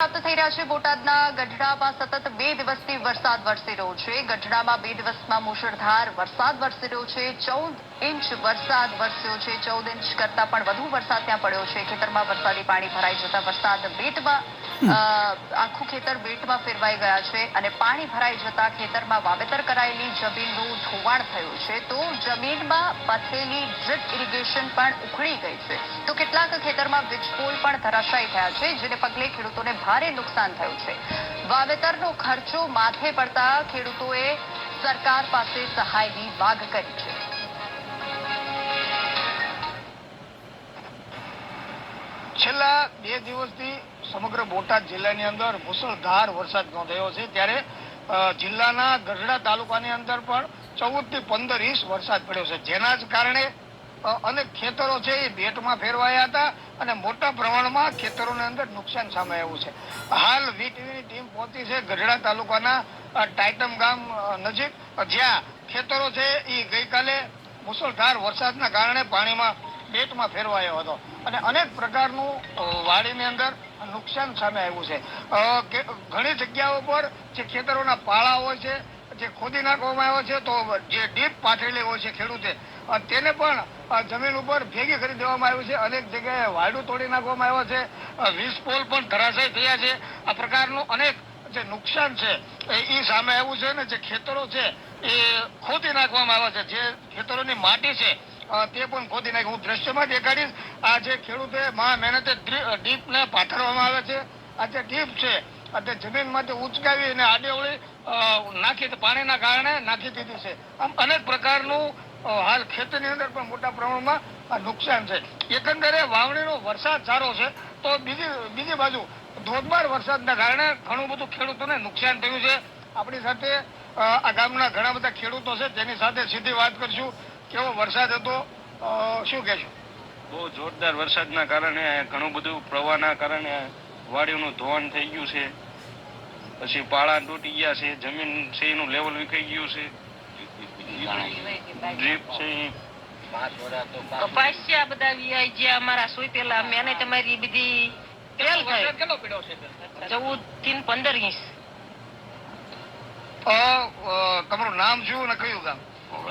પ્રાપ્ત થઈ રહ્યા છે બોટાદના ગઢડામાં સતત 2 દિવસથી વરસાદ વરસી રહ્યો છે. ગઢડામાં 2 દિવસમાં મુશળધાર વરસાદ વરસી રહ્યો છે. 14 ઇંચ વરસાદ વરસ્યો છે. 14 ઇંચ કરતા પણ વધુ વરસાદ ત્યાં પડ્યો છે. ખેતરમાં વરસાદી પાણી ભરાઈ જતા વરસાદ બેટમાં આખું ખેતર બેટમાં ફેરવાઈ ગયા છે અને પાણી ભરાઈ જતા ખેતરમાં વાવેતર કરાયેલી જમીનનું ધોવાણ થયું છે. તો જમીનમાં પથરેલી ડ્રીપ ઇરિગેશન પણ ઉખડી ગઈ છે. તો કેટલાક ખેતરમાં વીજપોલ પણ ધરાશાયી થયા છે, જેને પગલે ખેડૂતોને ભારે નુકસાન થયું છે. વાવેતરનો ખર્ચો માથે પડતા ખેડૂતોએ સરકાર પાસે સહાયની માંગ કરી છે. છેલ્લા 2 દિવસથી સમગ્ર બોટાદ જિલ્લાની અંદર મુશળધાર વરસાદ નોંધાયો છે. ત્યારે જિલ્લાના ગઢડા તાલુકાની અંદર પણ 14 થી 15 ઇંચ વરસાદ પડ્યો છે, જેના જ કારણે અનેક ખેતરો છે એ બેટમાં ફેરવાયા હતા અને મોટા પ્રમાણમાં ખેતરોની અંદર નુકસાન સામે આવ્યું છે. હાલ વીટીવીની ટીમ પહોંચી છે ગઢડા તાલુકાના ટાઇટમ ગામ નજીક, જ્યાં ખેતરો છે એ ગઈકાલે મુશળધાર વરસાદના કારણે પાણીમાં બેટમાં ફેરવાયો હતો અને અનેક પ્રકારનું વાડીની અંદર નુકસાન સામે આવ્યું છે. ઘણી જગ્યાઓ પર જે ખેતરોના પાળા હોય છે જે ખોદી નાખવામાં આવ્યો છે, તો જે ડીપ પાથરેલી હોય છે ખેડૂતે તેને પણ જમીન ઉપર ભેગી કરી દેવામાં આવ્યું છે. અનેક જગ્યાએ વાયડું તોડી નાખવામાં આવ્યો છે. વીજ પોલ પણ ધરાશાયી થયા છે. આ પ્રકારનું અનેક જે નુકસાન છે એ સામે આવ્યું છે ને જે ખેતરો છે એ ખોદી નાખવામાં આવ્યા છે. જે ખેતરોની માટી છે તે પણ ખોદી નાખી. હું દ્રશ્યમાં દેખાડીશ. આ જે ખેડૂતે મહેનતે ડીપ ને પાથરવામાં આવે છે. આ જે ડીપ છે તે જમીનમાંથી ઉચકાવી અને આડેવળી નાખી પાણીના કારણે નાખી દીધી છે. આમ અનેક પ્રકારનું હાલ ખેતીની અંદર પણ મોટા પ્રમાણમાં નુકસાન છે. એકંદરે વાવણીનો વરસાદ સારો છે, તો બીજી બાજુ ધોધમાર વરસાદના કારણે ઘણું બધું ખેડૂતોને નુકસાન થયું છે. આપણી સાથે આ ગામના ઘણા બધા ખેડૂતો છે, તેની સાથે સીધી વાત કરશું. કેવો વરસાદ હતો, શું કહેશો? બહુ જોરદાર વરસાદના કારણે ઘણું બધું પ્રવાહના કારણે વાડીઓનું ધોવાણ થઈ ગયું છે. પછી પાળા તૂટી ગયા છે. જમીન છે એનું લેવલ વિખાઈ ગયું છે. ડ્રીપ છે કપાસિયા બધા વીઆઈ જે અમારા સોઈતેલા મેને તમારી બધી ફેલ થાય. કેટલો પડ્યો છે? 14 થી 15 ઇંચ. તમારું નામ શું અને કયું ગામ?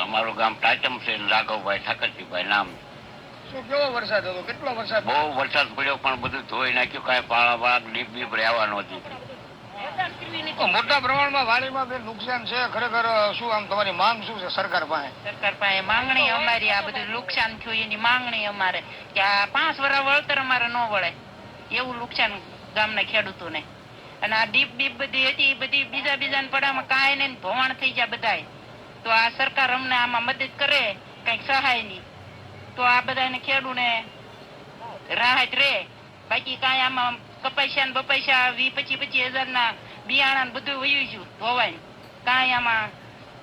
અમારું ગામ ટાચમ છે, રાઘવભાઈ ઠાકરજીભાઈ નામ. શું કેવો વરસાદ હતો? કેટલો વરસાદ? બહુ વરસાદ પડ્યો પણ બધું ધોઈ નાખ્યું. કાંઈ પાળા બાળા ડીપ બીપ રહેવા નહોતી. મોટા પ્રમાણમાં વાડીમાં બેન નુકસાન છે. ખરેખર શું આમ તમારી માંગ શું છે સરકાર પાસે? સરકાર પાસે માંગણી અમારી આ બધું નુકસાન થયું એની માંગણી અમારે કે આ 5 વર્ષ વળતર અમારે ન વળે એવું નુકસાન ગામના ખેડૂતોને. અને આ ડીપ બીપ બધી હતી બધી બીજાને પડામાં કાંઈ નહીં, ધોવાણ થઈ ગયા બધાય. તો આ સરકાર અમને આમાં મદદ કરે કઈક સહાયની, તો આ બધાને ખેડૂને રાહત રહે. બાકી કાંઈ આમાં કપાસિયા બપાસિયા 20-25 હજારના બિયાણા બધું વયું ગયું ધોવાય. કાંઈ આમાં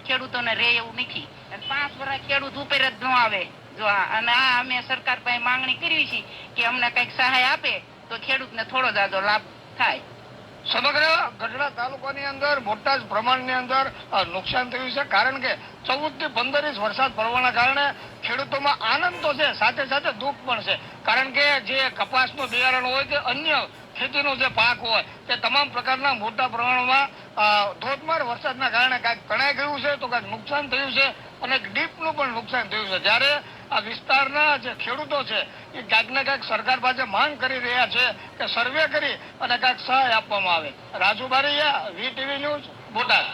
ખેડૂતોને રહે એવું નથી. 5 વર્ષ ખેડૂત ઉપર જ ન આવે. જો અને આ અમે સરકાર પાસે માંગણી કરી છે કે અમને કઈક સહાય આપે તો ખેડૂતને થોડો જાજો લાભ થાય. સમગ્ર ગઢડા તાલુકાની અંદર મોટા જ પ્રમાણની અંદર નુકસાન થયું છે. કારણ કે 14 થી 15 ઇંચ વરસાદ પડવાના કારણે ખેડૂતોમાં આનંદ તો છે, સાથે સાથે દુઃખ પણ છે. કારણ કે જે કપાસનું બિયારણ હોય કે અન્ય ખેતીનો જે પાક હોય તે તમામ પ્રકારના મોટા પ્રમાણમાં ધોધમાર વરસાદના કારણે કાંઈક તણાઈ ગયું છે, તો કાંઈક નુકસાન થયું છે અને ડીપનું પણ નુકસાન થયું છે. જ્યારે આ વિસ્તારના જે ખેડૂતો છે એ ક્યાંક ને ક્યાંક સરકાર પાસે માંગ કરી રહ્યા છે કે સર્વે કરી અને કાંઈક સહાય આપવામાં આવે. Raju Baraiya, VTV news, Botad.